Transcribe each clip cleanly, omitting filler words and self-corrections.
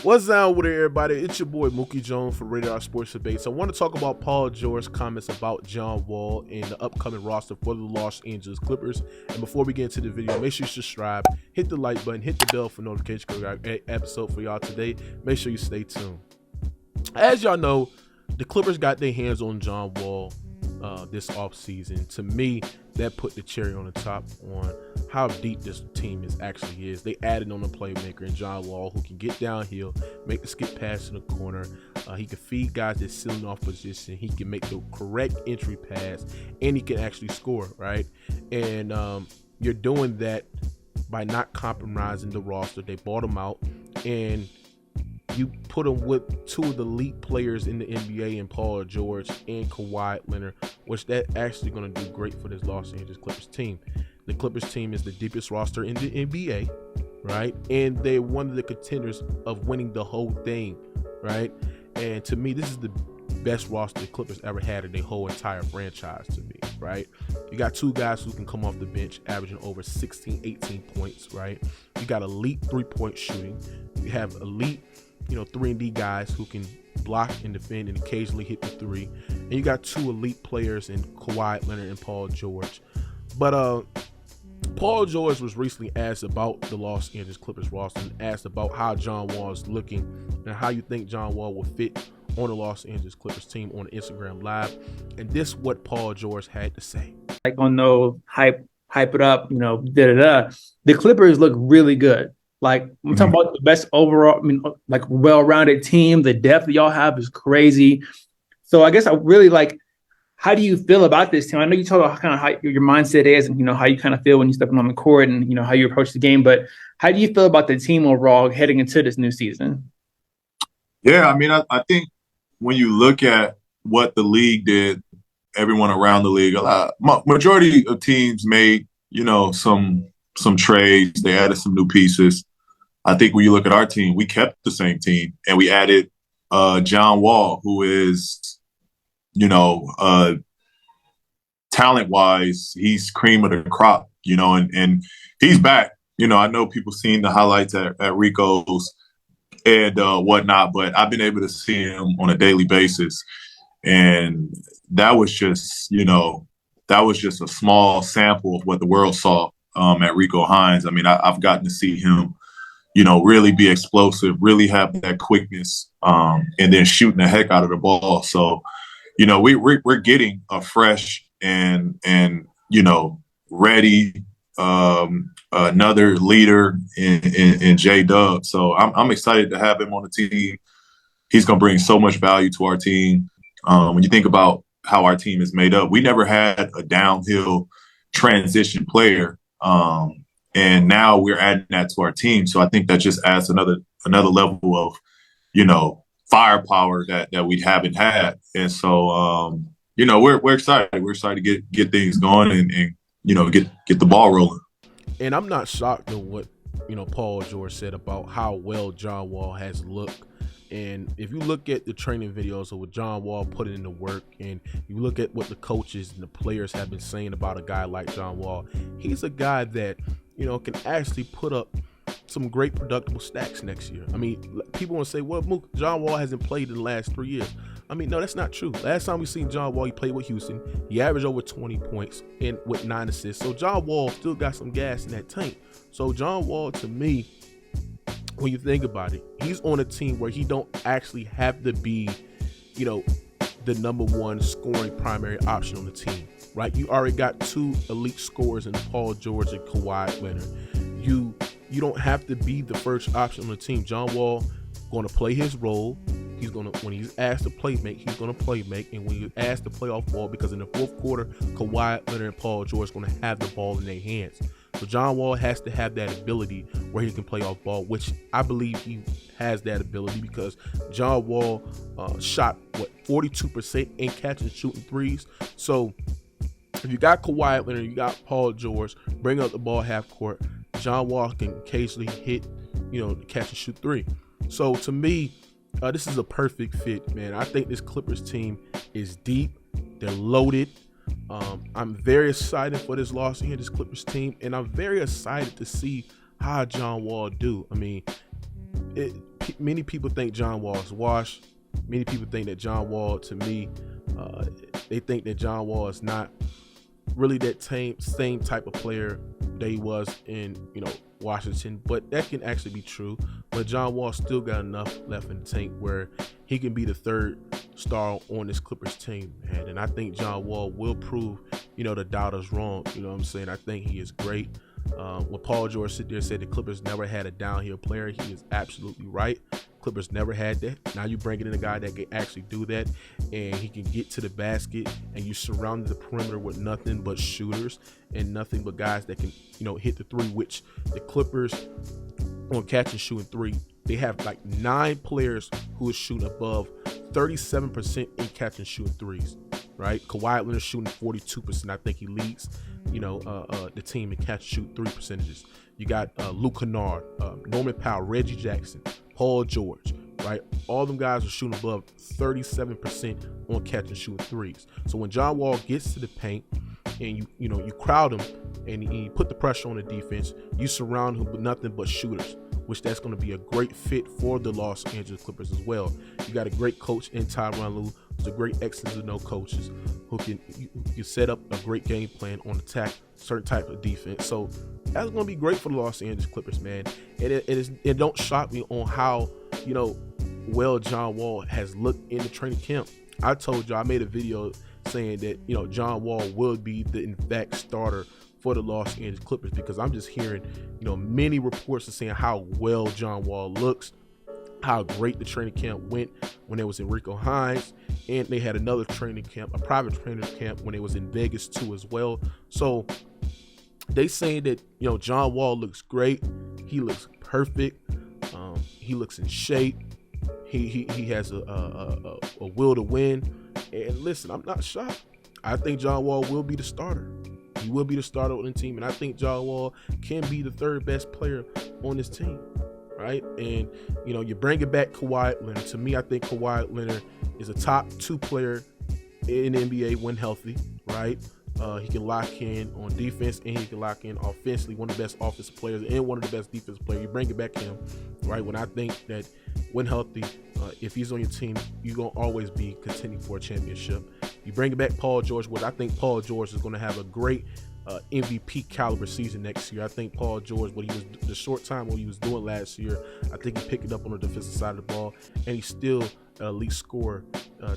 What's down with it, everybody? It's your boy Mookie Jones for RatedRsportsdebates. I want to talk about Paul George's comments about John Wall and the upcoming roster for the Los Angeles Clippers. And before we get into the video, make sure you subscribe, hit the like button, hit the bell for notifications because we got an episode for y'all today. Make sure you stay tuned. As y'all know, the Clippers got their hands on John Wall this offseason. To me, that put the cherry on the top on how deep this team actually is. They added on a playmaker in John Wall who can get downhill, make the skip pass in the corner. He can feed guys that's sitting off position. He can make the correct entry pass, and he can actually score, right? And you're doing that by not compromising the roster. They bought him out, and you put him with two of the elite players in the NBA in Paul George and Kawhi Leonard, which that actually going to do great for this Los Angeles Clippers team. The Clippers team is the deepest roster in the NBA, right? And they're one of the contenders of winning the whole thing, right? And to me, this is the best roster the Clippers ever had in their whole entire franchise to me, right? You got two guys who can come off the bench averaging over 16, 18 points, right? You got elite three-point shooting. You have elite 3-and-D guys who can block and defend and occasionally hit the three. And you got two elite players in Kawhi Leonard and Paul George. But Paul George was recently asked about the Los Angeles Clippers roster and asked about how John Wall is looking and how you think John Wall will fit on the Los Angeles Clippers team on Instagram Live. And this is what Paul George had to say. Like on no hype it up, The Clippers look really good. Like, I'm talking about the best overall, well-rounded team. The depth that y'all have is crazy. So I guess I really how do you feel about this team? I know you talk about kind of how your mindset is and, how you kind of feel when you step on the court and, how you approach the game. But how do you feel about the team overall heading into this new season? Yeah, I think when you look at what the league did, everyone around the league, majority of teams made, some trades. They added some new pieces. I think when you look at our team, we kept the same team and we added John Wall, who is, talent-wise, he's cream of the crop, and he's back. I know people seen the highlights at Rico's and whatnot, but I've been able to see him on a daily basis. And that was just a small sample of what the world saw at Rico Hines. I've gotten to see him, really be explosive, really have that quickness, and then shooting the heck out of the ball. So, we're getting a fresh and ready another leader in J-Dub. So I'm excited to have him on the team. He's going to bring so much value to our team. When you think about how our team is made up, we never had a downhill transition player. And now we're adding that to our team. So I think that just adds another level of, firepower that we haven't had. And so, we're excited. We're excited to get things going and get the ball rolling. And I'm not shocked at what, Paul George said about how well John Wall has looked. And if you look at the training videos of what John Wall put in the work, and you look at what the coaches and the players have been saying about a guy like John Wall, he's a guy that, can actually put up some great productive stacks next year. People want to say, well, Mook, John Wall hasn't played in the last 3 years. No, that's not true. Last time we seen John Wall, he played with Houston. He averaged over 20 points and with 9 assists. So John Wall still got some gas in that tank. So John Wall, to me, when you think about it, he's on a team where he don't actually have to be, the number one scoring primary option on the team, right? You already got two elite scorers in Paul George and Kawhi Leonard. You don't have to be the first option on the team. John Wall going to play his role. He's going to, when he's asked to play make, he's going to play make. And when you're asked to play off ball, because in the fourth quarter, Kawhi Leonard and Paul George are going to have the ball in their hands. So John Wall has to have that ability where he can play off ball, which I believe he has that ability because John Wall shot 42% in catching shooting threes. So if you got Kawhi Leonard, you got Paul George, bring up the ball half court. John Wall can occasionally hit, catch and shoot three. So to me, this is a perfect fit, man. I think this Clippers team is deep. They're loaded. I'm very excited for this Los Angeles Clippers team, and I'm very excited to see how John Wall do. many people think John Wall is washed. Many people think that John Wall, to me, they think that John Wall is not really that same type of player that he was in, Washington, but that can actually be true. But John Wall still got enough left in the tank where he can be the third star on this Clippers team, man. And I think John Wall will prove, the doubters wrong. You know what I'm saying? I think he is great. When Paul George sit there and said the Clippers never had a downhill player, he is absolutely right. Clippers never had that. Now you bringing in a guy that can actually do that, and he can get to the basket, and you surrounded the perimeter with nothing but shooters and nothing but guys that can, hit the three, which the Clippers on catch and shooting three, they have like 9 players who is shooting above 37% in catch and shooting threes, right? Kawhi Leonard shooting 42%. I think he leads, the team in catch and shoot 3 percentages. You got Luke Kennard, Norman Powell, Reggie Jackson, Paul George, right? All them guys are shooting above 37% on catch and shooting threes. So when John Wall gets to the paint and you crowd him and you put the pressure on the defense, you surround him with nothing but shooters, which that's going to be a great fit for the Los Angeles Clippers as well. You got a great coach in Tyronn Lue, who's a great X's and O coaches who can set up a great game plan on attack, certain type of defense. So that's going to be great for the Los Angeles Clippers, man. And it don't shock me on how, well John Wall has looked in the training camp. I told you, I made a video saying that, John Wall will be the, in fact, starter for the Los Angeles Clippers, because I'm just hearing, many reports are saying how well John Wall looks, how great the training camp went when there was Enrico Hines, and they had another training camp, a private training camp when it was in Vegas too as well. So they saying that, John Wall looks great. He looks perfect. He looks in shape. He has a will to win. And listen, I'm not shocked. I think John Wall will be the starter. He will be the starter on the team, and I think John Wall can be the third best player on this team, right? And, you bring it back Kawhi Leonard. To me, I think Kawhi Leonard is a top 2 player in the NBA when healthy, right? He can lock in on defense, and he can lock in offensively, one of the best offensive players and one of the best defensive players. You bring it back him, right? When I think that when healthy, if he's on your team, you're going to always be contending for a championship. You bring it back Paul George, which I think Paul George is going to have a great MVP caliber season next year. I think Paul George, the short time what he was doing last year, I think he picked it up on the defensive side of the ball, and he's still an elite scorer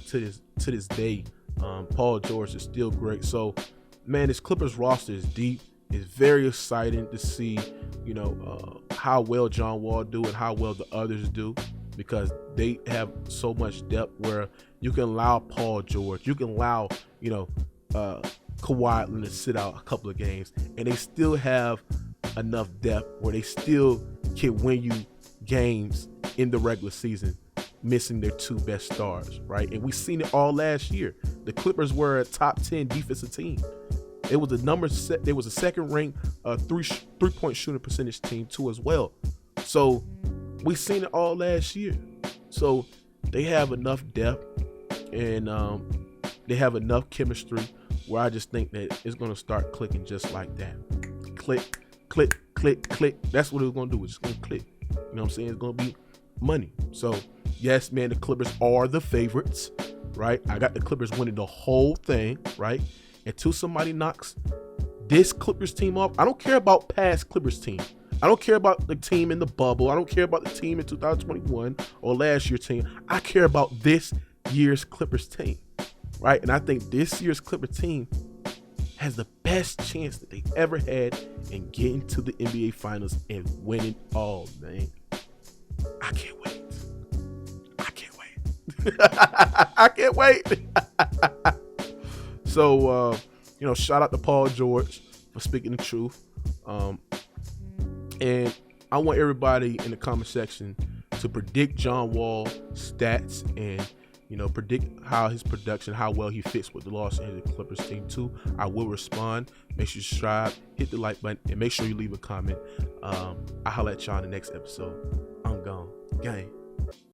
to this day. Paul George is still great. So, man, this Clippers roster is deep. It's very exciting to see, how well John Wall do and how well the others do, because they have so much depth where you can allow Paul George, you can allow, Kawhi Leonard to sit out a couple of games, and they still have enough depth where they still can win you games in the regular season, missing their 2 best stars, right? And we've seen it all last year. The Clippers were a top 10 defensive team. It was there was a second-ranked three-point shooting percentage team too as well. So we've seen it all last year. So they have enough depth, and they have enough chemistry where I just think that it's going to start clicking just like that. Click, click, click, click. That's what it's going to do. It's just going to click. You know what I'm saying? It's going to be money. So, yes, man, the Clippers are the favorites, right? I got the Clippers winning the whole thing, right? Until somebody knocks this Clippers team off. I don't care about past Clippers team. I don't care about the team in the bubble. I don't care about the team in 2021 or last year's team. I care about this year's Clippers team, right? And I think this year's Clippers team has the best chance that they've ever had in getting to the NBA Finals and winning all, man. I can't wait. I can't wait. I can't wait. So, shout out to Paul George for speaking the truth. And I want everybody in the comment section to predict John Wall stats and, predict how his production, how well he fits with the Los Angeles Clippers team too. I will respond. Make sure you subscribe, hit the like button, and make sure you leave a comment. I'll holler at y'all in the next episode. I'm gone. Gang.